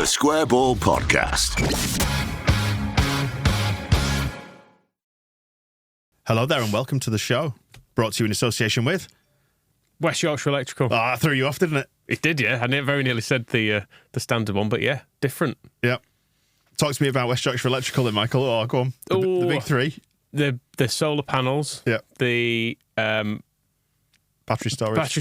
The Square Ball Podcast. Hello there and welcome to the show. Brought to you in association with... West Yorkshire Electrical. Oh, I threw you off, didn't it? It did, yeah. I very nearly said the standard one, but yeah, different. Yeah. Talk to me about West Yorkshire Electrical then, Michael. Oh, go on. The big three. The solar panels. Yeah. The battery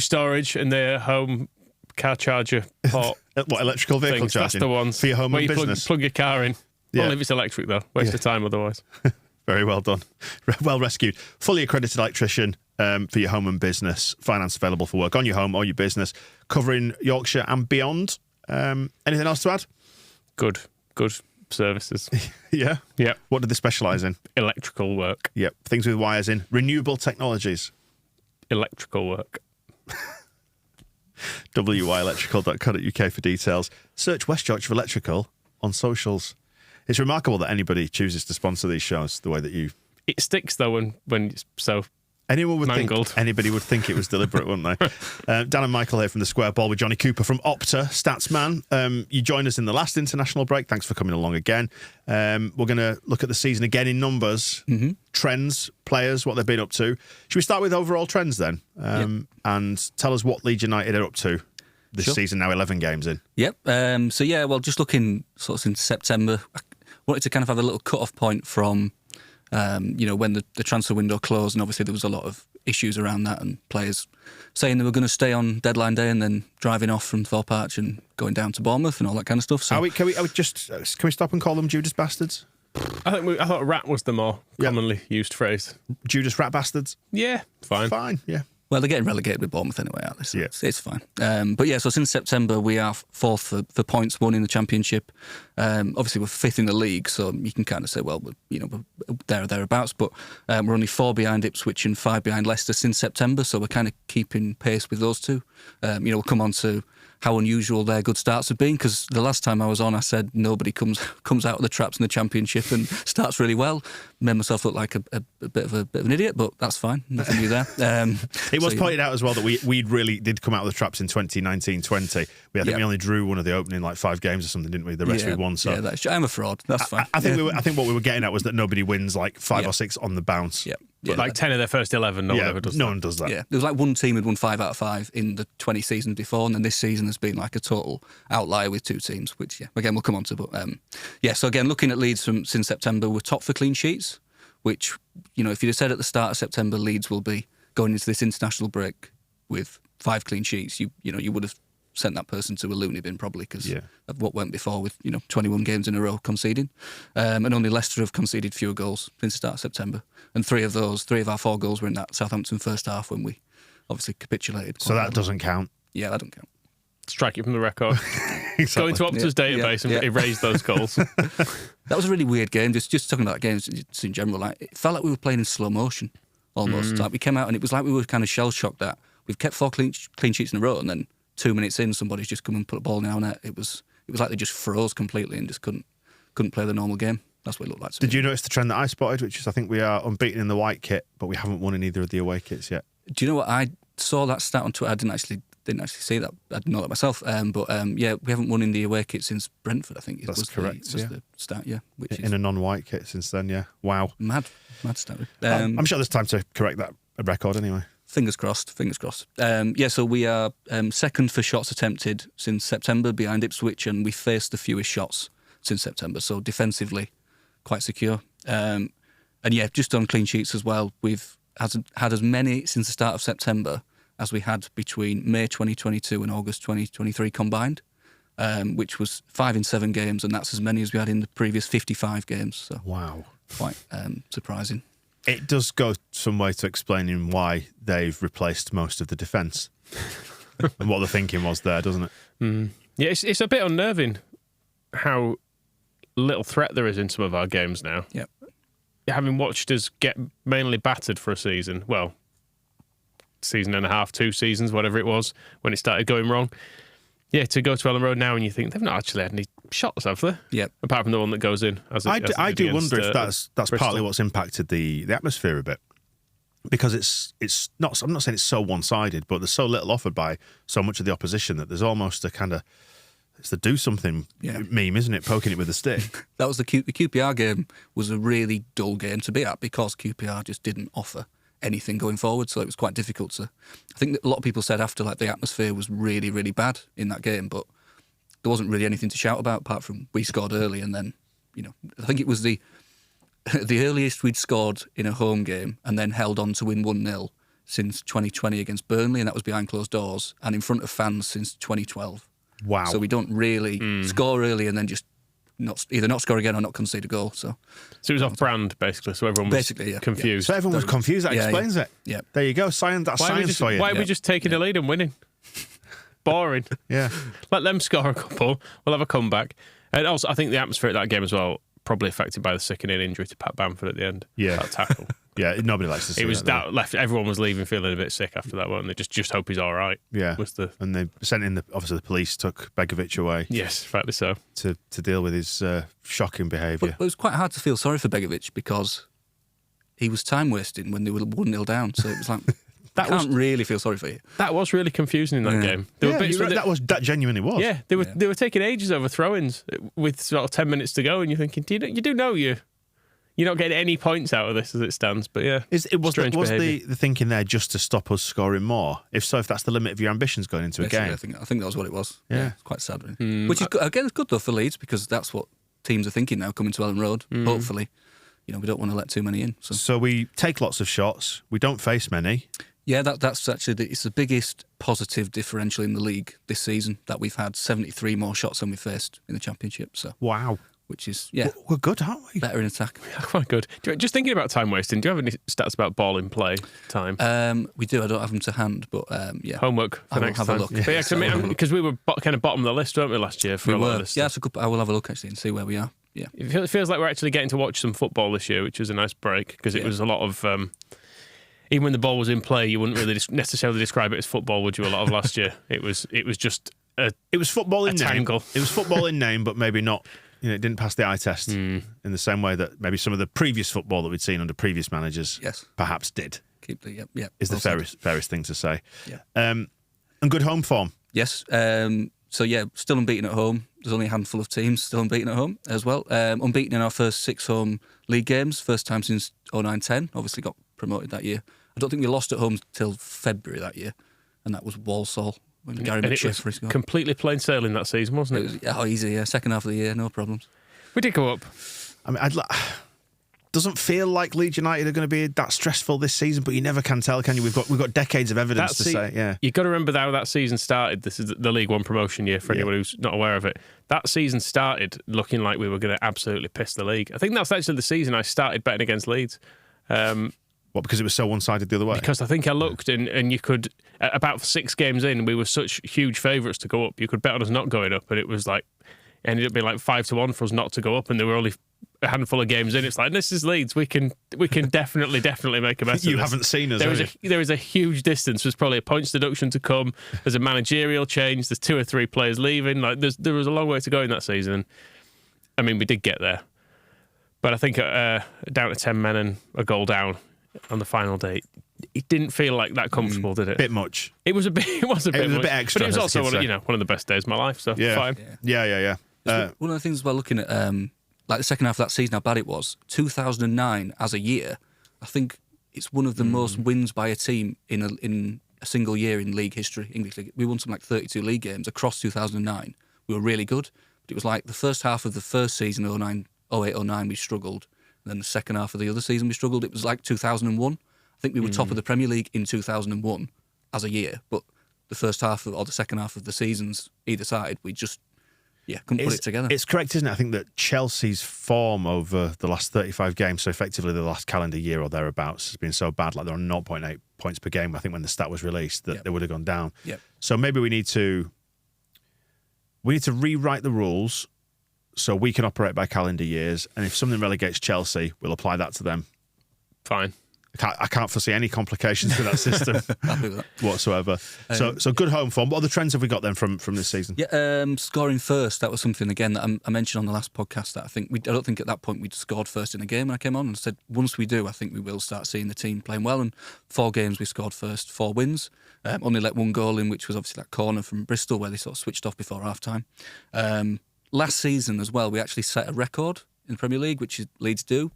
storage and the home car charger port. What, electrical vehicle things. charging? That's the ones. For your home and business? Plug your car in. Yeah. Only if it's electric, though. Waste of time otherwise. Very well done. Well rescued. Fully accredited electrician for your home and business. Finance available for work on your home or your business. Covering Yorkshire and beyond. Anything else to add? Good services. Yeah? Yeah. What do they specialise in? Electrical work. Yep. Things with wires in. Renewable technologies. Electrical work. wyelectrical.co.uk for details. Search West Yorkshire Electrical on socials. It's remarkable that anybody chooses to sponsor these shows the way that you... It sticks, though, when it's so Anyone would mangled. think, anybody would think it was deliberate, wouldn't they? Dan and Michael here from the Square Ball with Jonny Cooper from Opta, Statsman. You joined us in the last international break. Thanks for coming along again. We're going to look at the season again in numbers, trends, players, what they've been up to. Should we start with overall trends then? And tell us what Leeds United are up to this season, now 11 games in. Yep. Just looking sort of since September, I wanted to kind of have a little cut-off point from... when the transfer window closed, and obviously there was a lot of issues around that, and players saying they were going to stay on deadline day and then driving off from Thorpe Arch and going down to Bournemouth and all that kind of stuff. So, Can we stop and call them Judas bastards? I thought rat was the more commonly used phrase. Judas rat bastards? Yeah, fine. Yeah. Well, they're getting relegated with Bournemouth anyway, aren't they? So yeah. It's fine. So since September, we are fourth for points won in the Championship. Obviously, we're fifth in the league, so you can kind of say, well, we're there or thereabouts. But we're only 4 behind Ipswich and 5 behind Leicester since September, so we're kind of keeping pace with those two. We'll come on to how unusual their good starts have been, because the last time I was on, I said nobody comes out of the traps in the Championship and starts really well. Made myself look like a bit of an idiot, but that's fine. Nothing new there. It was pointed out as well that we really did come out of the traps in 2019-20. I think we only drew one of the opening 5 games or something, didn't we? The rest we won. So I'm a fraud. That's fine. I think what we were getting at was that nobody wins 5 or 6 on the bounce. Yeah. But 10 of their first 11, no one ever does that. No one does that. Yeah, there was one team had won 5 out of 5 in the 20 seasons before, and then this season has been a total outlier with 2 teams, which, again, we'll come on to. But, so again, looking at Leeds since September, we're top for clean sheets, which, if you'd have said at the start of September Leeds will be going into this international break with 5 clean sheets, you would have sent that person to a loony bin probably because of what went before with 21 games in a row conceding, and only Leicester have conceded fewer goals since the start of September, and 3 of our 4 goals were in that Southampton first half when we obviously capitulated. So that doesn't count. Yeah, that doesn't count. Strike it from the record. Go into Opta's database and erase those goals. That was a really weird game. Just talking about games in general, it felt like we were playing in slow motion almost. We came out and it was like we were kind of shell shocked that we've kept 4 clean sheets in a row, and then 2 minutes in, somebody's just come and put a ball in our net. It was like they just froze completely and just couldn't play the normal game. That's what it looked like. Did you notice the trend that I spotted, which is I think we are unbeaten in the white kit, but we haven't won in either of the away kits yet? Do you know what? I saw that stat on Twitter. I didn't actually see that. I didn't know that myself. We haven't won in the away kit since Brentford, I think. That's correct. The stat, which in a non-white kit since then, yeah. Wow. Mad stat. I'm sure there's time to correct that record anyway. Fingers crossed. So we are second for shots attempted since September behind Ipswich, and we faced the fewest shots since September. So defensively, quite secure. Just on clean sheets as well, we've had as many since the start of September as we had between May 2022 and August 2023 combined, which was 5 in 7 games, and that's as many as we had in the previous 55 games. So wow. Quite surprising. It does go some way to explaining why they've replaced most of the defence and what the thinking was there, doesn't it? Mm. Yeah, it's a bit unnerving how little threat there is in some of our games now. Yep. Having watched us get mainly battered for a season, season and a half, 2 seasons, whatever it was, when it started going wrong. Yeah, to go to Elland Road now and you think they've not actually had any shots, have they? Yep. Apart from the one that goes in. I do wonder if that's Bristol. partly what's impacted the atmosphere a bit. Because it's not. I'm not saying it's so one-sided, but there's so little offered by so much of the opposition that there's almost a kind of It's the do something meme, isn't it? Poking it with a stick. That was the QPR game was a really dull game to be at because QPR just didn't offer anything going forward, so it was quite difficult to. I think that a lot of people said after the atmosphere was really, really bad in that game, but there wasn't really anything to shout about apart from we scored early and then, I think it was the earliest we'd scored in a home game and then held on to win 1-0 since 2020 against Burnley, and that was behind closed doors and in front of fans since 2012. Wow. So we don't really score early and then just either not score again or not concede a goal. So it was off brand, basically, so everyone was confused. So everyone was confused. That explains it. Yeah. There you go. Science for you. Why are we just taking the lead and winning? Boring. Yeah. Let them score a couple. We'll have a comeback. And also, I think the atmosphere at that game as well, probably affected by the sickening injury to Pat Bamford at the end. Yeah. That tackle. Yeah, nobody likes to see that left. Everyone was leaving feeling a bit sick after that one. They just hope he's all right. Yeah. And they sent in obviously the police took Begovic away. Yes, rightly so. To deal with his shocking behaviour. But it was quite hard to feel sorry for Begovic because he was time wasting when they were 1-0 down. So it was like can't really feel sorry for you. That was really confusing in that game. There were bits that genuinely was. Yeah, they were taking ages over throw-ins with sort of 10 minutes to go, and you're thinking, you do know you're not getting any points out of this as it stands. But yeah, was the thinking there just to stop us scoring more? If so, if that's the limit of your ambitions going into a game, I think that was what it was. Yeah, it's quite sad. Really. Which is again good though for Leeds because that's what teams are thinking now coming to Elland Road. Hopefully, we don't want to let too many in. So we take lots of shots. We don't face many. Yeah, that's actually it's the biggest positive differential in the league this season that we've had 73 more shots than we faced in the Championship. So wow, which is we're good, aren't we? Better in attack. Yeah, quite good. Just thinking about time wasting. Do you have any stats about ball in play time? We do. I don't have them to hand, but yeah. Homework for next time. Have a look. Yeah, because we were kind of bottom of the list, weren't we, last year for a lot of this stuff. Yeah, I will have a look actually and see where we are. Yeah, it feels like we're actually getting to watch some football this year, which was a nice break because it was a lot of. Even when the ball was in play, you wouldn't really necessarily describe it as football, would you? A lot of last year, it was just it was football in name. Tangle. It was football in name, but maybe not. It didn't pass the eye test in the same way that maybe some of the previous football that we'd seen under previous managers, perhaps did. Keep the is the fairest thing to say. Yeah, and good home form. Yes. So yeah, still unbeaten at home. There's only a handful of teams still unbeaten at home as well. Unbeaten in our first 6 home league games, first time since 09-10. Obviously got promoted that year. I don't think we lost at home till February that year, and that was Walsall when Gary McSheffrey scored. Completely plain sailing that season, wasn't it? Easy. Yeah, second half of the year, no problems. We did go up. I mean, doesn't feel like Leeds United are going to be that stressful this season, but you never can tell, can you? We've got decades of evidence to say. Yeah, you've got to remember how that season started. This is the League One promotion year for anyone who's not aware of it. That season started looking like we were going to absolutely piss the league. I think that's actually the season I started betting against Leeds. What, because it was so one-sided the other way? Because I think I looked and you could, about 6 games in, we were such huge favourites to go up. You could bet on us not going up, and it was like, ended up being like 5-1 for us not to go up, and there were only a handful of games in. It's like, this is Leeds. We can definitely make a mess of this. You haven't seen us, there is a huge distance. There's probably a points deduction to come. There's a managerial change. There's 2 or 3 players leaving. Like there was a long way to go in that season. I mean, we did get there. But I think down to 10 men and a goal down on the final day, it didn't feel like that comfortable, did it? Bit much. It was a bit much. A bit extra. But it was also one of the best days of my life, so fine. Yeah. One of the things about looking at like the second half of that season, how bad it was, 2009 as a year, I think it's one of the most wins by a team in a single year in league history, English league. We won something like 32 league games across 2009. We were really good, but it was like the first half of the first season, 08-09, we struggled. And then the second half of the other season, we struggled. It was like 2001. I think we were top of the Premier League in 2001 as a year, but the first half or the second half of the seasons, either side, we just couldn't put it together. It's correct, isn't it? I think that Chelsea's form over the last 35 games, so effectively the last calendar year or thereabouts, has been so bad. Like they're on 0.8 points per game. I think when the stat was released, that they would have gone down. Yep. So maybe we need to rewrite the rules so we can operate by calendar years. And if something relegates Chelsea, we'll apply that to them. Fine. I can't foresee any complications with that system Happy with that. whatsoever. So good home form. What other trends have we got then from this season? Yeah, scoring first. That was something again that I mentioned on the last podcast. That I don't think at that point we'd scored first in a game when I came on, and said once we do, I think we will start seeing the team playing well. And 4 games we scored first, 4 wins. Only let 1 goal in, which was obviously that corner from Bristol where they sort of switched off before half time. Last season as well, we actually set a record in the Premier League, which is Leeds do.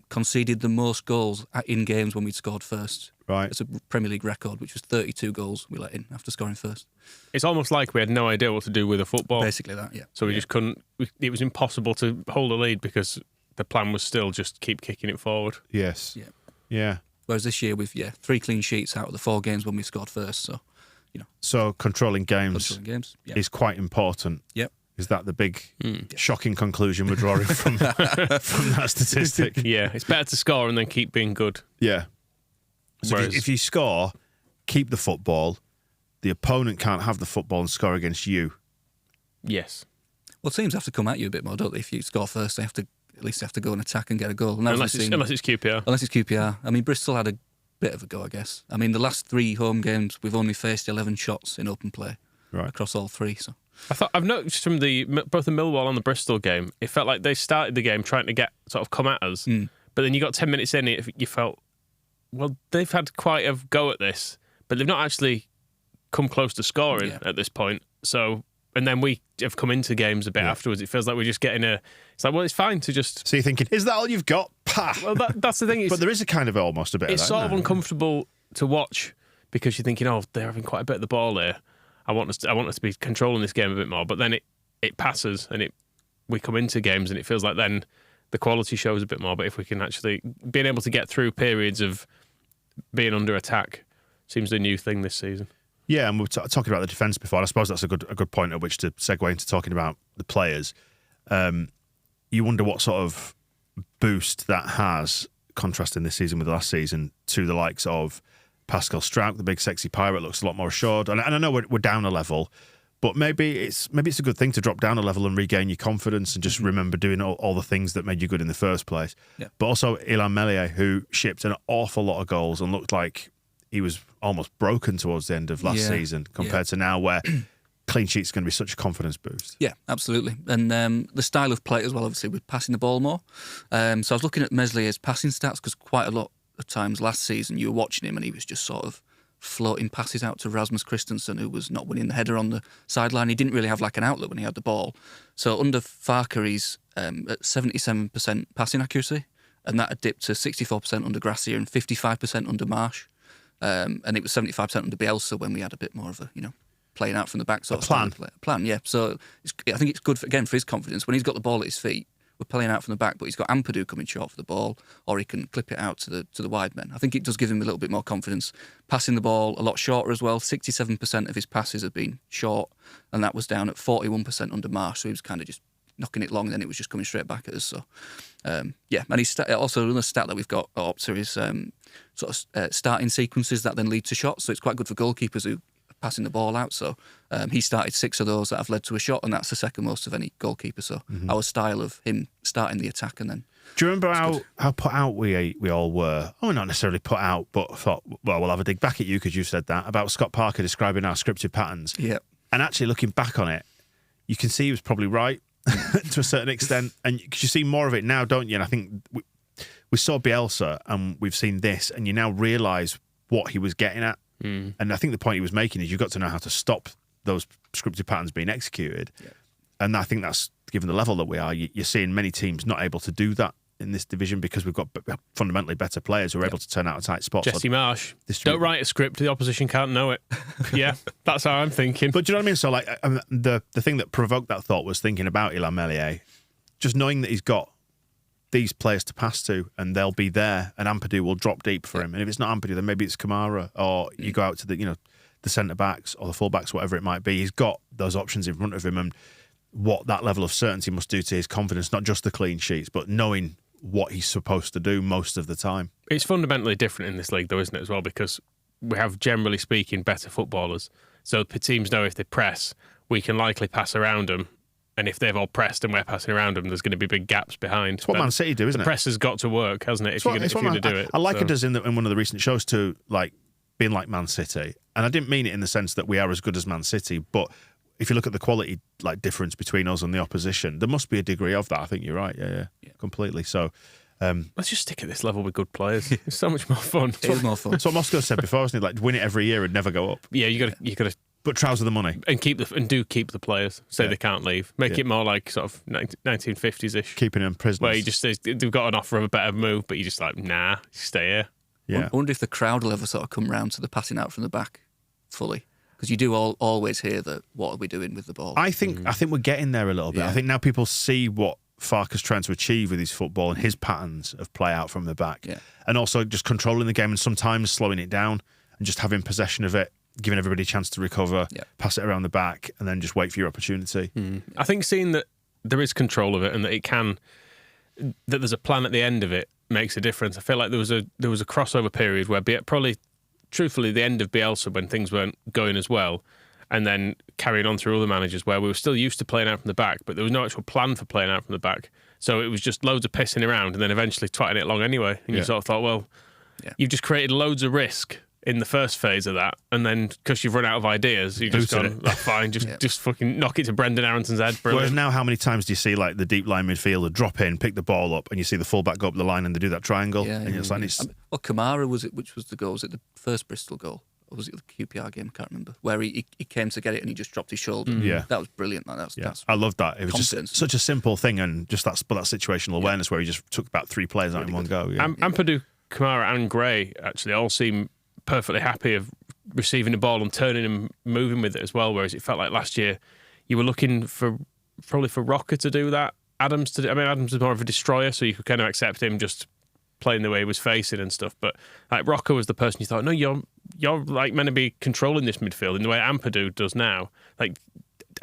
Conceded the most goals in games when we'd scored first. Right. It's a Premier League record, which was 32 goals we let in after scoring first. It's almost like we had no idea what to do with the football. Basically that, yeah. So we just couldn't. It was impossible to hold a lead because the plan was still just keep kicking it forward. Yes. Yeah. Yeah. Whereas this year we've 3 clean sheets out of the 4 games when we scored first. So, So controlling games controlling games. Yeah. is quite important. Yep. Is that the big shocking conclusion we're drawing from that statistic? Yeah, it's better to score and then keep being good. Yeah. So Whereas- if you score, keep the football. The opponent can't have the football and score against you. Yes. Well, teams have to come at you a bit more, don't they? If you score first, they have to at least go and attack and get a goal. And Unless it's QPR. Unless it's QPR. I mean, Bristol had a bit of a go, I guess. I mean, the last 3 home games, we've only faced 11 shots in open play across all 3. So I've noticed from both the Millwall and the Bristol game, it felt like they started the game trying to come at us, but then you got 10 minutes in, you felt, well, they've had quite a go at this, but they've not actually come close to scoring at this point. So, and then we have come into games a bit afterwards. It feels like we're just getting it's like, well, it's fine to just. So you're thinking, is that all you've got? Pah! Well, that's the thing. But there is a kind of almost a bit. It's of that, sort of isn't there? uncomfortable to watch because you're thinking, oh, they're having quite a bit of the ball here. I want us to be controlling this game a bit more, but then it passes and we come into games and it feels like then the quality shows a bit more. But if we can actually being able to get through periods of being under attack seems the new thing this season. Yeah, and we were talking about the defence before. And I suppose that's a good point at which to segue into talking about the players. You wonder what sort of boost that has, contrasting this season with last season, to the likes of Pascal Struijk, the big sexy pirate, looks a lot more assured. And I know we're down a level, but maybe it's a good thing to drop down a level and regain your confidence and just remember doing all the things that made you good in the first place. Yeah. But also Elland Meslier, who shipped an awful lot of goals and looked like he was almost broken towards the end of last season compared to now, where clean sheet's going to be such a confidence boost. Yeah, absolutely. And the style of play as well, obviously, with passing the ball more. So I was looking at Meslier's passing stats because quite a lot of times last season you were watching him and he was just sort of floating passes out to Rasmus Christensen, who was not winning the header on the sideline. He didn't really have like an outlet when he had the ball. So under Farker, he's at 77% passing accuracy, and that had dipped to 64% under Gracia and 55% under Marsh. And it was 75% under Bielsa when we had a bit more of a, playing out from the back sort of plan. Plan, yeah. So I think it's good, for his confidence. When he's got the ball at his feet, we're playing out from the back, but he's got Ampadu coming short for the ball, or he can clip it out to the wide men. I think it does give him a little bit more confidence. Passing the ball a lot shorter as well. 67% of his passes have been short, and that was down at 41% under Marsh. So he was kind of just knocking it long, and then it was just coming straight back at us. So, and he's also another stat that we've got at Opta is starting sequences that then lead to shots. So it's quite good for goalkeepers who are passing the ball out. So he started 6 of those that have led to a shot, and that's the second most of any goalkeeper. So our style of him starting the attack and then. Do you remember how put out we all were? Oh, not necessarily put out, but thought, well, we'll have a dig back at you because you said that about Scott Parker describing our scripted patterns. Yeah. And actually looking back on it, you can see he was probably right to a certain extent, and because you see more of it now, don't you? And I think we saw Bielsa and we've seen this, and you now realise what he was getting at. And I think the point he was making is you've got to know how to stop those scripted patterns being executed. Yeah. And I think that's, given the level that we are, you're seeing many teams not able to do that in this division because we've got fundamentally better players who are able to turn out of tight spots. Jesse Marsh, don't write a script, the opposition can't know it. Yeah, that's how I'm thinking. But do you know what I mean? So like the thing that provoked that thought was thinking about Elland Meslier, just knowing that he's got these players to pass to and they'll be there and Ampadu will drop deep for him. And if it's not Ampadu, then maybe it's Kamara, or you go out to the centre backs or the full backs, whatever it might be. He's got those options in front of him, and what that level of certainty must do to his confidence, not just the clean sheets, but knowing what he's supposed to do most of the time. It's fundamentally different in this league though, isn't it, as well, because we have, generally speaking, better footballers. So the teams know if they press, we can likely pass around them And if they've all pressed and we're passing around them, there's going to be big gaps behind. It's what Man City do, isn't it? The press has got to work, hasn't it? If you're going to do it. I like it in one of the recent shows to like being like Man City, and I didn't mean it in the sense that we are as good as Man City, but if you look at the quality like difference between us and the opposition, there must be a degree of that. I think you're right. Yeah. Completely. So. Let's just stick at this level with good players. It's so much more fun. It is more fun. That's what Moscow said before, wasn't it? Like win it every year and never go up. Yeah, you got to. But trouser the money And keep the players. Say they can't leave. Make it more like sort of 1950s-ish. Keeping them prisoners. Where you just say they've got an offer of a better move, but you're just like, nah, stay here. Yeah. I wonder if the crowd will ever sort of come round to the passing out from the back fully. Because you do always hear that, what are we doing with the ball? I think we're getting there a little bit. Yeah. I think now people see what Farke's trying to achieve with his football and his patterns of play out from the back. Yeah. And also just controlling the game and sometimes slowing it down and just having possession of it, giving everybody a chance to recover, pass it around the back, and then just wait for your opportunity. I think seeing that there is control of it and that that there's a plan at the end of it makes a difference. I feel like there was a crossover period where probably, truthfully, the end of Bielsa when things weren't going as well, and then carrying on through other managers where we were still used to playing out from the back, but there was no actual plan for playing out from the back. So it was just loads of pissing around and then eventually twatting it long anyway. And you sort of thought, well, you've just created loads of risk in the first phase of that, and then because you've run out of ideas, you've just gone, fine, just fucking knock it to Brendan Arrington's head. Brilliant. Whereas now, how many times do you see like the deep line midfielder drop in, pick the ball up, and you see the fullback go up the line and they do that triangle? Well, Kamara was it? Which was the goal? Was it the first Bristol goal? Or was it the QPR game? I can't remember. Where he came to get it and he just dropped his shoulder. Yeah. That was brilliant. That's I loved that. It was confidence. just such a simple thing and just that situational awareness where he just took about 3 players out in one go. Yeah. Ampadu, Kamara and Gray actually all seem perfectly happy of receiving the ball and turning and moving with it as well, whereas it felt like last year you were looking probably for Rocker to do that. Adams is more of a destroyer, so you could kind of accept him just playing the way he was facing and stuff, but like Rocker was the person you thought, no, you're like meant to be controlling this midfield in the way Ampadu does now. Like,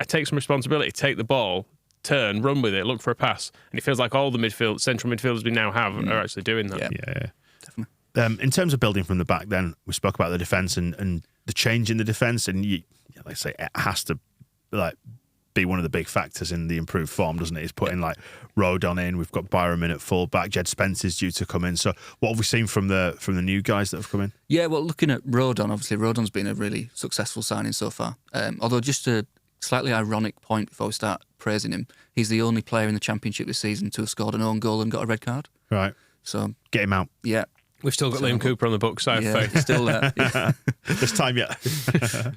I take some responsibility, take the ball, turn, run with it, look for a pass, and it feels like all the central midfielders we now have are actually doing that. Yeah. Definitely. In terms of building from the back, then we spoke about the defence and the change in the defence, and like I say, it has to like be one of the big factors in the improved form, doesn't it? It's putting like Rodon in. We've got Byram in at full back. Jed Spence's due to come in. So what have we seen from the new guys that have come in? Yeah, well, looking at Rodon, obviously Rodon's been a really successful signing so far. Although just a slightly ironic point before we start praising him, he's the only player in the Championship this season to have scored an own goal and got a red card. Right. So get him out. Yeah. We've still got Liam Cooper on the books, so he's still there. Yeah. This time, yeah.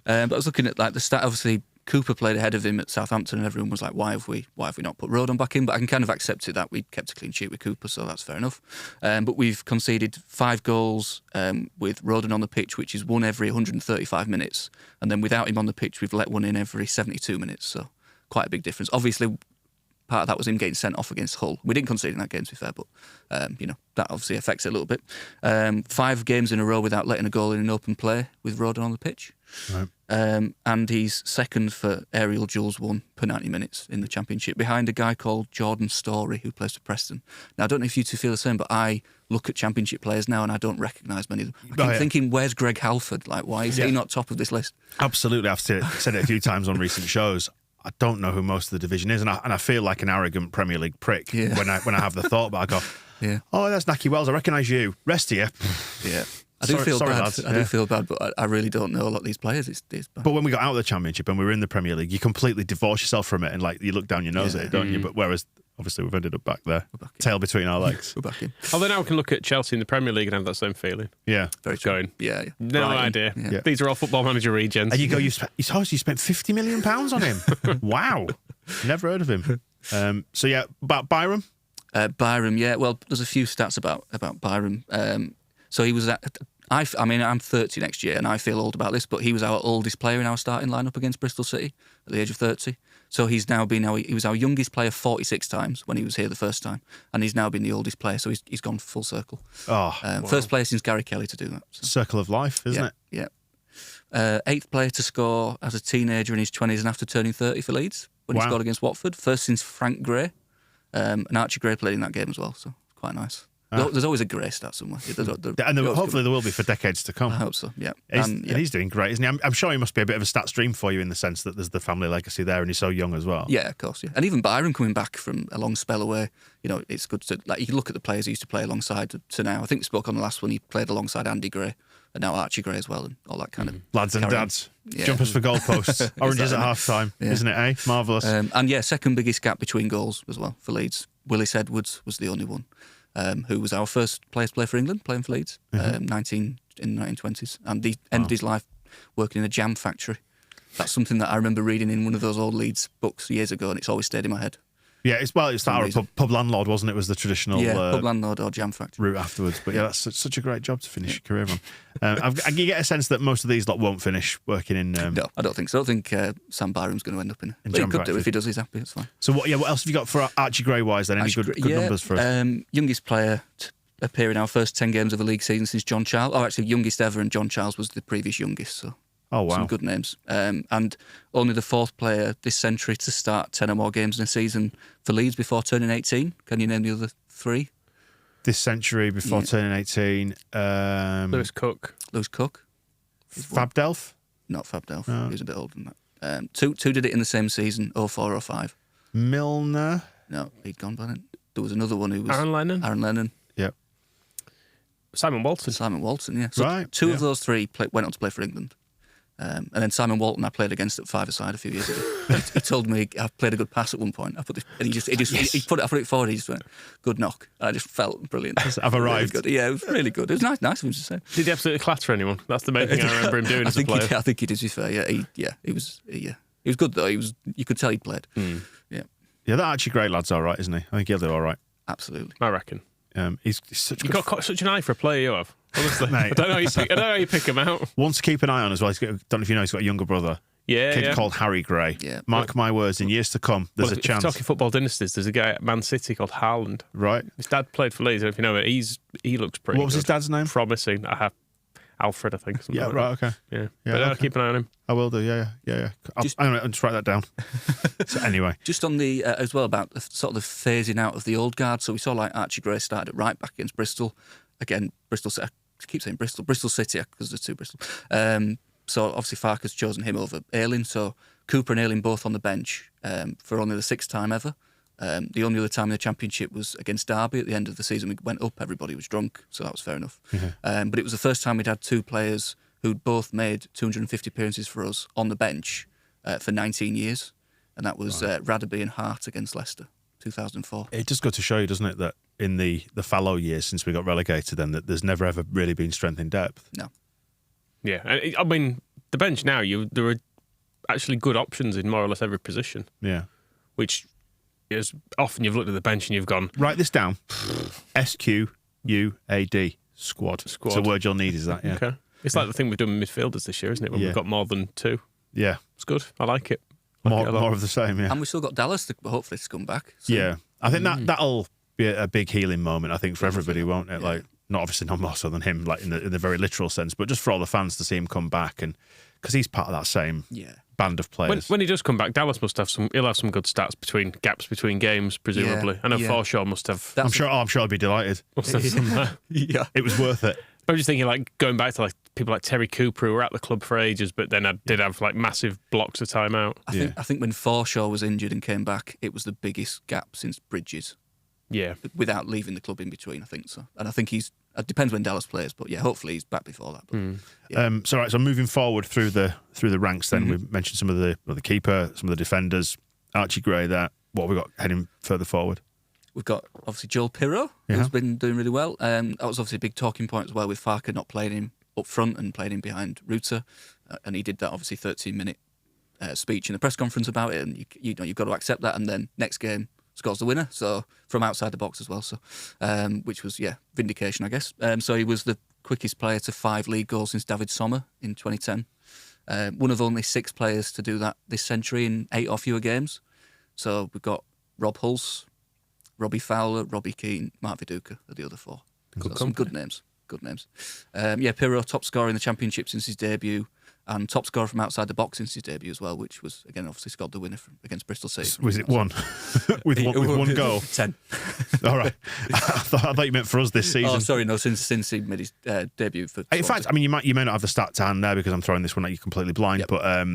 But I was looking at like the stat. Obviously, Cooper played ahead of him at Southampton, and everyone was like, "Why have we not put Rodon back in?" But I can kind of accept it that we kept a clean sheet with Cooper, so that's fair enough. But we've conceded 5 goals with Rodon on the pitch, which is one every 135 minutes, and then without him on the pitch, we've let one in every 72 minutes. So quite a big difference. Obviously, part of that was him getting sent off against Hull. We didn't concede in that game, to be fair, but that obviously affects it a little bit. 5 games in a row without letting a goal in an open play with Rodon on the pitch. Right. And he's second for aerial duels won per 90 minutes in the Championship, behind a guy called Jordan Storey, who plays for Preston. Now, I don't know if you two feel the same, but I look at Championship players now and I don't recognise many of them. I keep thinking, where's Greg Halford? Like, why is he not top of this list? Absolutely. I've said it a few times on recent shows. I don't know who most of the division is, and I feel like an arrogant Premier League prick when I have the thought, but I go, oh, that's Naki Wells. I recognise you. Rest of you. Yeah. I do feel bad. Lads. I do feel bad, but I really don't know a lot of these players. It's bad. But when we got out of the Championship and we were in the Premier League, you completely divorce yourself from it, and like you look down your nose at it, don't you? But whereas obviously we've ended up back there, tail between our legs. We're back in. Although now we can look at Chelsea in the Premier League and have that same feeling. Yeah, very true. Going. Yeah. No idea. Yeah. These are all Football Manager regions. And you go, you spent £50 million on him. Wow, never heard of him. So yeah, about Byram. Byram, yeah. Well, there's a few stats about Byram. So he was at. I mean, I'm 30 next year, and I feel old about this, but he was our oldest player in our starting lineup against Bristol City at the age of 30. So he was our youngest player 46 times when he was here the first time, and he's now been the oldest player. So he's gone full circle. Oh, First player since Gary Kelly to do that. So. Circle of life, isn't it? Yeah. 8th player to score as a teenager in his 20s and after turning 30 for Leeds when he scored against Watford. First since Frank Gray, and Archie Gray played in that game as well. So quite nice. There's always a grey stat somewhere. And hopefully there will be for decades to come. I hope so, yeah. And he's doing great, isn't he? I'm sure he must be a bit of a stats dream for you in the sense that there's the family legacy there and he's so young as well. Yeah, of course, yeah. And even Byron coming back from a long spell away, it's good to, you can look at the players he used to play alongside to now. I think we spoke on the last one, he played alongside Andy Gray and now Archie Gray as well and all that kind of... Lads and dads, jumpers for goalposts, oranges at half-time, isn't it, eh? Marvellous. And second biggest gap between goals as well for Leeds. Willis Edwards was the only one, who was our first player to play for England, playing for Leeds, in the 1920s. And he ended his life working in a jam factory. That's something that I remember reading in one of those old Leeds books years ago, and it's always stayed in my head. Yeah, it's that pub landlord, wasn't it? Was the traditional pub landlord or jam factory route afterwards. But that's such a great job to finish your career on. You get a sense that most of these lot won't finish working in. No, I don't think so. I don't think Sam Byram's going to end up in. But he could do if he does. He's happy. It's fine. So what else have you got for Archie Gray wise? Then any good numbers for us? Youngest player to appear in our first 10 games of a league season since John Charles. Oh, actually, youngest ever, and John Charles was the previous youngest. So. Oh, wow. Some good names. And only the fourth player this century to start 10 or more games in a season for Leeds before turning 18. Can you name the other three? This century before turning 18. Lewis Cook. Fab Delph? Not Fab Delph. He was a bit older than that. Two did it in the same season, 04-05. Milner? No, he'd gone by then. There was another one who was... Aaron Lennon. Yep. Simon Walton, yeah. So right. Two of those three went on to play for England. And then Simon Walton, I played against at five-a-side a few years ago. he told me I played a good pass at one point. I put it forward. He just went, good knock. And I just felt brilliant. I've arrived. Really good. Yeah, it was really good. It was nice of him to say. Did he absolutely clatter anyone? That's the main thing I remember him doing as a player. I think he did. To be fair, he was good though. You could tell he'd played. Yeah, that Archie Gray lad's all right, isn't he? I think he'll do all right. Absolutely, I reckon. He's such. You've got such an eye for a player, you have. Honestly, mate, I don't know how you pick him out. One to keep an eye on as well. Don't know if you know, he's got a younger brother. Kid called Harry Gray. Yeah. Mark my words, in years to come, there's a chance. Talking football dynasties, there's a guy at Man City called Haaland. Right. His dad played for Leeds. If you know it, he looks pretty. What was his dad's name? Promising. I have Alfred, I think. Yeah, right. Okay. Yeah, but I'll keep an eye on him. I will do. Yeah. I'll just write that down. So anyway, just on the as well about the, sort of the phasing out of the old guard. So we saw like Archie Gray started at right back against Bristol. Again, Bristol. I keep saying Bristol City because there's two Bristol. So obviously Farker's chosen him over Elland. So Cooper and Elland both on the bench for only the sixth time ever. The only other time in the Championship was against Derby at the end of the season. We went up, everybody was drunk, so that was fair enough. But it was the first time we'd had two players who'd both made 250 appearances for us on the bench for 19 years. And that was Radaby and Hart against Leicester, 2004. It just got to show you, doesn't it, that in the fallow years since we got relegated, then that there's never ever really been strength in depth. No. Yeah, I mean, the bench now, there are actually good options in more or less every position. Yeah. Which is often you've looked at the bench and you've gone... Write this down. SQUAD. Squad. It's a word you'll need, is that, yeah. Okay. It's like the thing we've done with midfielders this year, isn't it? When we've got more than two. Yeah. It's good. I like it. More of the same, yeah. And we've still got Dallas to hopefully to come back. So. Yeah. I think that'll be a big healing moment, I think, for everybody, won't it? Yeah. Like, not obviously not more so than him, like in the very literal sense, but just for all the fans to see him come back, and because he's part of that same band of players. When he does come back, Dallas must have he'll have some good stats gaps between games, presumably. I know Forshaw must have. I'm sure he'll be delighted. Must have some, it was worth it. But I'm just thinking, like going back to like people like Terry Cooper who were at the club for ages, but then did have like massive blocks of time out. I think when Forshaw was injured and came back, it was the biggest gap since Bridges. Yeah, without leaving the club in between, I think so. And I think it depends when Dallas plays, but hopefully he's back before that. But, So moving forward through the ranks, then we've mentioned some of the keeper, some of the defenders, Archie Gray. What have we got heading further forward? We've got obviously Joel Pirro, who's been doing really well. That was obviously a big talking point as well with Farker not playing him up front and playing him behind Ruta, and he did that obviously 13-minute speech in the press conference about it, and you've got to accept that, and then next game scores the winner, so from outside the box as well. So, which was vindication, I guess. So he was the quickest player to 5 league goals since David Sommer in 2010. One of only 6 players to do that this century in 8 or fewer games. So we've got Rob Hulse, Robbie Fowler, Robbie Keane, Mark Viduka are the other 4. Some good names. Pirro top scorer in the Championship since his debut. and top scorer from outside the box since his debut as well, which was, again, obviously scored the winner against Bristol City. Was it one? with one goal? 10. All right. I thought you meant for us this season. Oh, sorry, no, since he made his debut for In fact, I mean, you may not have the stat to hand there because I'm throwing this one at you completely blind, Yep. but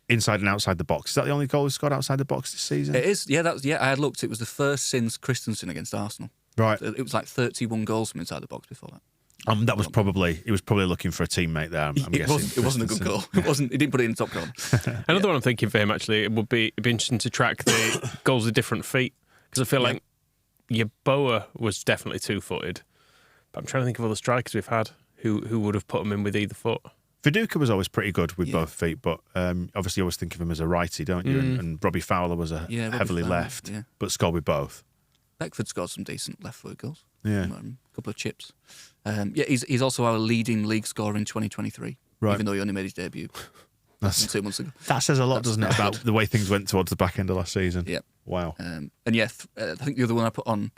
inside and outside the box. Is that the only goal he scored outside the box this season? It is, yeah, I had looked, it was the first since Christensen against Arsenal. Right. It was like 31 goals from inside the box before that. That was probably, he was probably looking for a teammate there, I'm guessing. It wasn't a good goal. He didn't put it in the top corner. Another one I'm thinking for him, actually, it'd be interesting to track the goals with different feet, because I feel like Yeboah was definitely 2-footed. But I'm trying to think of other strikers we've had who would have put him in with either foot. Viduka was always pretty good with both feet, but obviously you always think of him as a righty, don't you? And Robbie Fowler was heavily Fowler, left, but scored with both. Beckford scored some decent left-foot goals. Yeah. A couple of chips. He's also our leading league scorer in 2023, even though he only made his debut 2 months ago. That says a lot, doesn't it, about the way things went towards the back end of last season? Yeah. Wow. I think the other one I put on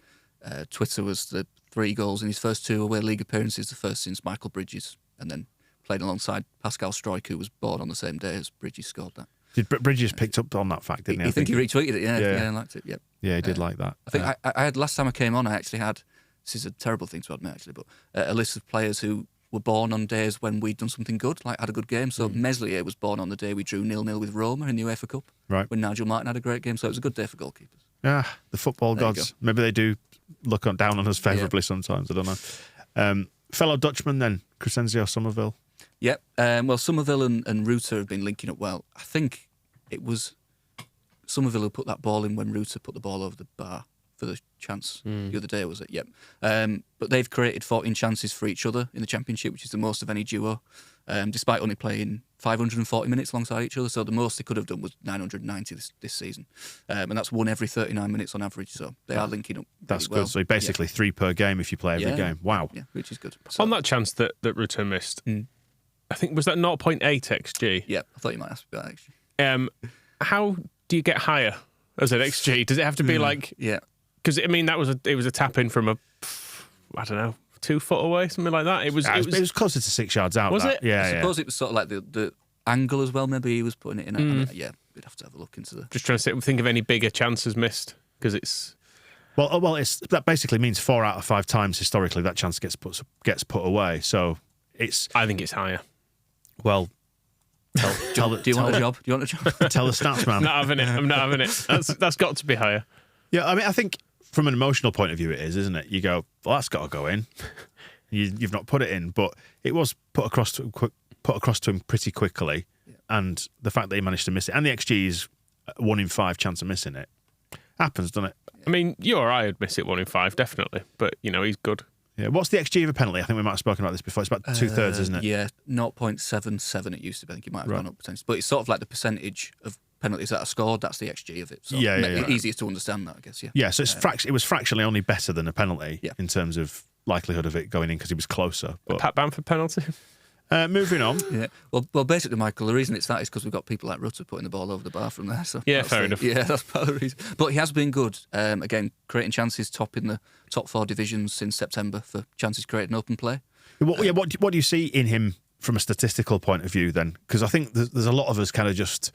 Twitter was the 3 goals in his first 2 away league appearances, the first since Michael Bridges, and then played alongside Pascal Struijk, who was born on the same day as Bridges scored that. Did Bridges picked up on that fact, didn't he? I think he retweeted it, yeah, I liked it, yeah. Yeah, he did like that. I think I had, last time I came on, I actually had, this is a terrible thing to admit actually, but a list of players who were born on days when we'd done something good, like had a good game. So Meslier was born on the day we drew 0-0 with Roma in the UEFA Cup, right, when Nigel Martin had a great game, so it was a good day for goalkeepers. Yeah, the football There you gods. Maybe they do look down on us favourably sometimes, I don't know. Fellow Dutchman then, Crescencio Somerville. Yep. Well, Somerville and Ruta have been linking up well. I think it was Somerville who put that ball in when Ruta put the ball over the bar for the chance the other day, was it? Yep. But they've created 14 chances for each other in the Championship, which is the most of any duo, despite only playing 540 minutes alongside each other. So the most they could have done was 990 this season. And that's one every 39 minutes on average. So they are linking up. That's well. good. So basically 3 per game if you play every game. Wow. Yeah, which is good. So, On that chance that Ruta missed, I think, was that 0.8 XG? Yeah, I thought you might ask me that actually. How do you get higher as an XG? Does it have to be like... Yeah. Because, I mean, it was a tap in from I don't know, 2 foot away, something like that. It was closer to 6 yards out. Was that. it? Yeah, I suppose it was sort of like the angle as well. Maybe he was putting it in. I mean, yeah, we'd have to have a look into the. Just trying to think of any bigger chances missed, because it's... Well, that basically means 4 out of 5 times historically that chance gets put away. So it's... I think it's higher. Well... Do you want a job? Do you want a job? Tell the stats, man. Not having it. I'm not having it. That's got to be higher. Yeah, I mean, I think from an emotional point of view, it is, isn't it? You go, well, that's got to go in. You've not put it in, but it was put across to him pretty quickly, and the fact that he managed to miss it, and the XG is 1 in 5 chance of missing it, happens, doesn't it? I mean, you or I would miss it 1 in 5, definitely. But, he's good. Yeah. What's the XG of a penalty? I think we might have spoken about this before. It's about 2/3, isn't it? Yeah, 0.77 it used to be. I think it might have gone up potentially. But it's sort of like the percentage of penalties that are scored. That's the XG of it. So easiest to understand that, I guess. Yeah. Yeah. So it was fractionally only better than a penalty in terms of likelihood of it going in because he was closer. But Pat Bamford penalty. Moving on. Yeah. Well, basically, Michael, the reason it's that is because we've got people like Rutter putting the ball over the bar from there. So yeah, fair enough. Yeah, that's part of the reason. But he has been good. Again, creating chances, top in the top 4 divisions since September for chances created in open play. What do you see in him from a statistical point of view then? Because I think there's a lot of us kind of just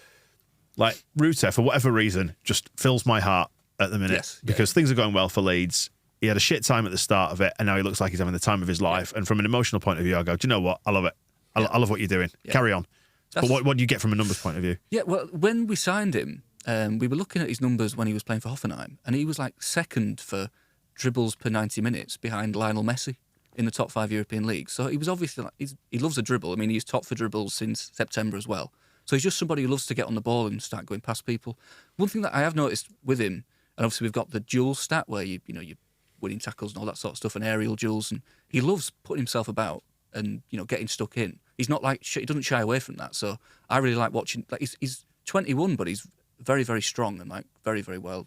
like Rutter, for whatever reason, just fills my heart at the minute because things are going well for Leeds. He had a shit time at the start of it, and now he looks like he's having the time of his life. And from an emotional point of view, I go, do you know what? I love it. I love what you're doing. Yeah. Carry on. But what do you get from a numbers point of view? Yeah, well, when we signed him, we were looking at his numbers when he was playing for Hoffenheim, and he was like second for dribbles per 90 minutes behind Lionel Messi in the top 5 European leagues. So he was obviously he loves a dribble. I mean, he's top for dribbles since September as well. So he's just somebody who loves to get on the ball and start going past people. One thing that I have noticed with him, and obviously we've got the duel stat where you're winning tackles and all that sort of stuff, and aerial duels, and he loves putting himself about and getting stuck in. He's not like he doesn't shy away from that. So I really like watching. Like he's 21, but he's very, very strong and like very, very well.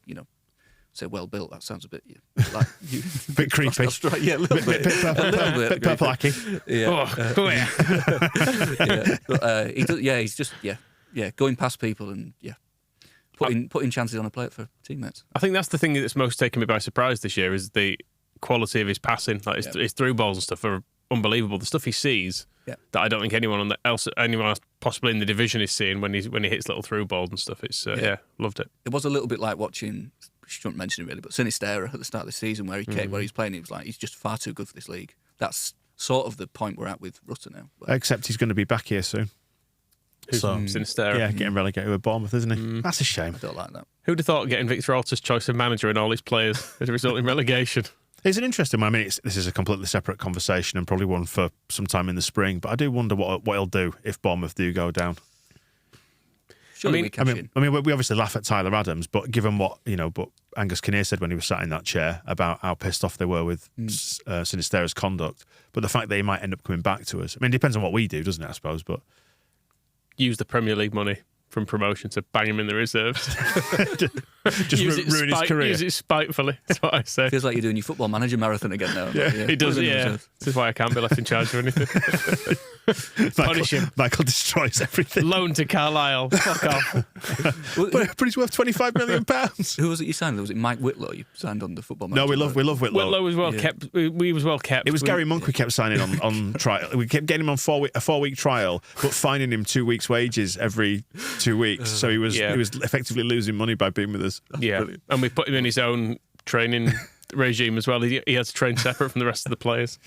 Say well built. That sounds a bit like bit creepy. Yeah, a little bit. Bit purple-acky. Yeah. Yeah. But he does. Yeah, he's just going past people and putting chances on a plate for teammates. I think that's the thing that's most taken me by surprise this year is the quality of his passing. Like his through balls and stuff are unbelievable. The stuff he sees that I don't think anyone else possibly in the division he's seeing when he hits little through balls and stuff. It's loved it. It was a little bit like watching. Shouldn't mention it really, but Sinisterra at the start of the season where he's playing, it was like he's just far too good for this league. That's sort of the point we're at with Rutter now. But Except he's going to be back here soon. Sinisterra. Yeah, getting relegated with Bournemouth, isn't he? That's a shame. I don't like that. Who'd have thought getting Victor Orta's choice of manager and all his players as a result in relegation? It's an interesting one. I mean, this is a completely separate conversation and probably one for some time in the spring. But I do wonder what he'll do if Bournemouth do go down. Surely we cash in. I mean, we obviously laugh at Tyler Adams, but given what but Angus Kinnear said when he was sat in that chair about how pissed off they were with Sinisterra's conduct, but the fact that he might end up coming back to us. I mean, it depends on what we do, doesn't it? I suppose, but Use the Premier League money from promotion to bang him in the reserves. just ruin his career. Use it spitefully. That's what I say. Feels like you're doing your Football Manager marathon again now. Yeah, He does, yeah. This is why I can't be left in charge of anything. Punish him. Michael destroys everything. Loan to Carlisle. Fuck off. But he's worth £25 million. Who was it you signed? Was it Mike Whitlow you signed on the Football Manager? No, we love Whitlow. Whitlow was well kept. We was well kept. It was Gary Monk we kept signing on trial. We kept getting him on a 4-week trial, but fining him 2 weeks' wages every 2 weeks. So he was effectively losing money by being with us. Brilliant. And we put him in his own training regime as well. He had to train separate from the rest of the players.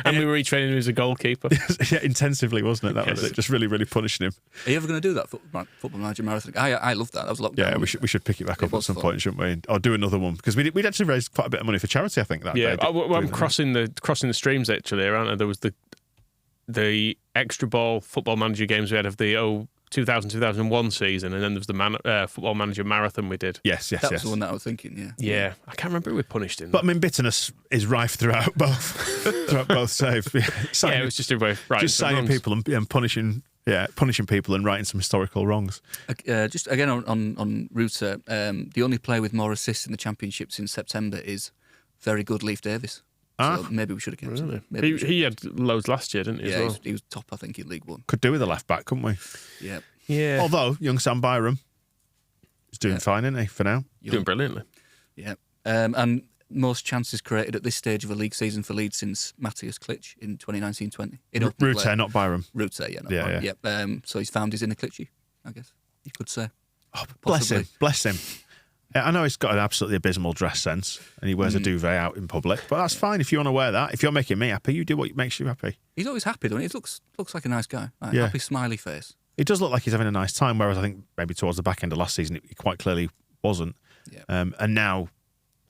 And we were retraining him as a goalkeeper. Yeah, intensively, wasn't it? That was it. Just really, really punishing him. Are you ever going to do that Football Manager marathon? I love that. That was a lot. Yeah, we should pick it back up at some point, shouldn't we? Or do another one because we'd actually raised quite a bit of money for charity. I think that. Yeah, day. I'm crossing the streams actually around. And there was the extra ball Football Manager games we had of the 2000-2001 season, and then there was the Football Manager marathon we did. Yes. That was the one that I was thinking. Yeah, I can't remember who we punished in. But I mean, bitterness is rife throughout both saves. It was just a way right. Just signing people and punishing people and righting some historical wrongs. Just again on Rutter, the only player with more assists in the Championship since September is very good Leif Davis. So maybe we should have kept him. He had loads last year, didn't he? Yeah, as well? he was top, I think, in League One. Could do with a left back, couldn't we? Yeah. Although young Sam Byram is doing fine, isn't he? For now, Doing brilliantly. Yeah. And most chances created at this stage of a league season for Leeds since Matthias Klitsch in 2019-20. Rutter, not Byram. Rutter, not Byram. Yeah. So he's found his inner Klitschy, I guess you could say. Oh, bless him. I know he's got an absolutely abysmal dress sense and he wears a duvet out in public, but that's fine if you want to wear that. If you're making me happy, you do what makes you happy. He's always happy, doesn't he? He looks like a nice guy. Happy, smiley face. It does look like he's having a nice time, whereas I think maybe towards the back end of last season, it quite clearly wasn't. Yeah. And now,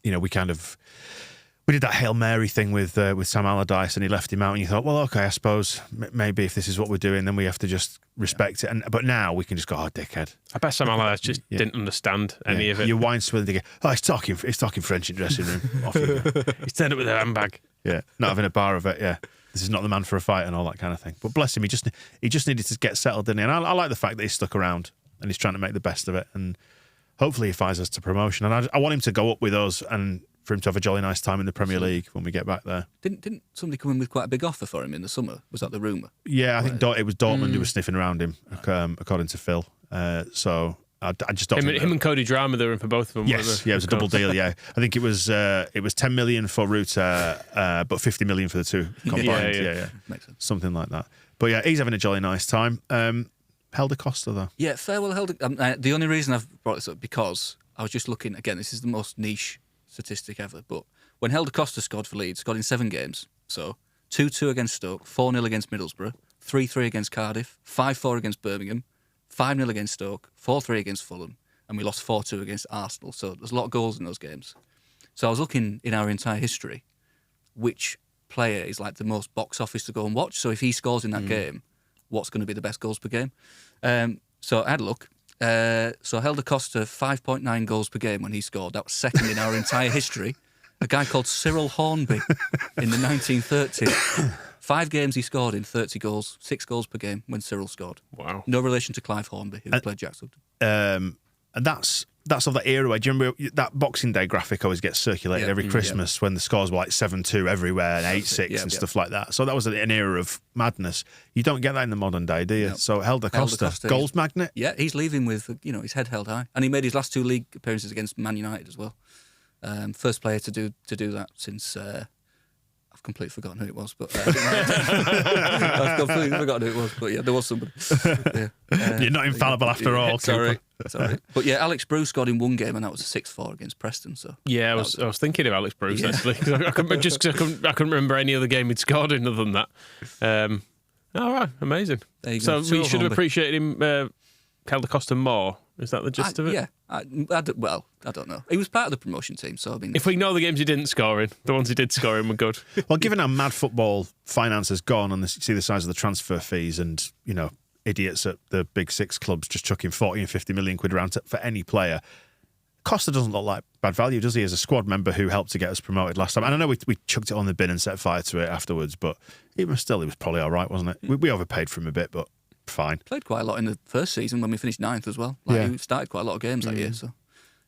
we did that Hail Mary thing with Sam Allardyce and he left him out and you thought, well, okay, I suppose maybe if this is what we're doing, then we have to just respect it. But now we can just go, oh, dickhead. I bet Sam Allardyce just didn't understand any of it. Your wine swilling to go, oh, he's talking French in dressing room. Off you go. He's turned up with a handbag. Yeah, not having a bar of it, yeah. This is not the man for a fight and all that kind of thing. But bless him, he just needed to get settled, didn't he? And I like the fact that he's stuck around and he's trying to make the best of it. And hopefully he finds us to promotion. And I want him to go up with us and for him to have a jolly nice time in the Premier League when we get back there. Didn't somebody come in with quite a big offer for him in the summer? Was that the rumour? Yeah, I think it was Dortmund who was sniffing around him, according to Phil. So I just don't think him and Cody Drama, they were in for both of them. Yes, it was a double deal. Yeah, I think it was 10 million for Rutter, but 50 million for the two combined. Yeah. Makes sense. Something like that. But yeah, he's having a jolly nice time. Helder Costa though. Yeah, farewell Helder. The only reason I've brought this up because I was just looking again. This is the most niche statistic ever, but when Helder Costa scored for Leeds, scored in 7 games. So 2-2 against Stoke, 4-0 against Middlesbrough, 3-3 against Cardiff, 5-4 against Birmingham, 5-0 against Stoke, 4-3 against Fulham, and we lost 4-2 against Arsenal. So there's a lot of goals in those games. So I was looking in our entire history, which player is like the most box office to go and watch. So if he scores in that game, what's going to be the best goals per game? So I had a look. So Helder Costa, 5.9 goals per game when he scored. That was second in our entire history. A guy called Cyril Hornby in the 1930s. 5 games he scored in 30 goals, 6 goals per game when Cyril scored. Wow. No relation to Clive Hornby, who played Jack Sugden. And that's of that era. Do you remember that Boxing Day graphic always gets circulated every Christmas when the scores were like 7-2 everywhere and 8-6 and stuff like that. So that was an era of madness. You don't get that in the modern day, do you? No. So Helder Costa, goals magnet. Yeah, he's leaving with his head held high, and he made his last 2 league appearances against Man United as well. First player to do that since I I've completely forgotten who it was, but I've completely forgotten who it was. But yeah, there was somebody. Yeah. You're not infallible after all. Sorry. But yeah, Alex Bruce scored in one game, and that was a 6-4 against Preston. So yeah, I was thinking of Alex Bruce actually. 'Cause I couldn't remember any other game he'd scored in other than that. All right, amazing. There you so go. we should have appreciated him. Calder Costa more. Is that the gist of it? Yeah. I don't know. He was part of the promotion team, so I mean, If we ignore the games he didn't score in, the ones he did score in were good. Well, given how mad football finance has gone, and see the size of the transfer fees, and idiots at the big six clubs just chucking 40 and 50 million quid around for any player. Costa doesn't look like bad value, does he? As a squad member who helped to get us promoted last time, and I know we chucked it on the bin and set fire to it afterwards, but he was probably all right, wasn't it? We overpaid for him a bit, but fine. Played quite a lot in the first season when we finished 9th as well. He started quite a lot of games that year, so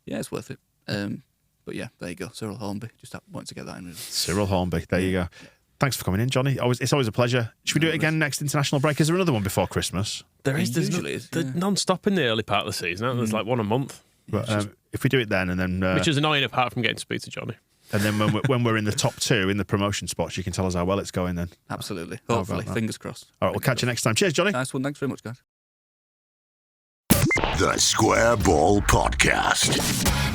yeah, it's worth it. But yeah, there you go. Cyril Hornby. Just wanted to get that in. Really. Cyril Hornby, there you go. Thanks for coming in, Johnny. It's always a pleasure. Should we do it again next international break? Is there another one before Christmas? There's non-stop in the early part of the season. There's like one a month. But, if we do it then, and then which is annoying apart from getting to speak to Johnny. And then when we're in the top 2 in the promotion spots, you can tell us how well it's going then. Absolutely. Hopefully. Fingers crossed. All right, we'll catch you next time. Cheers, Johnny. Nice one. Thanks very much, guys. The Square Ball Podcast.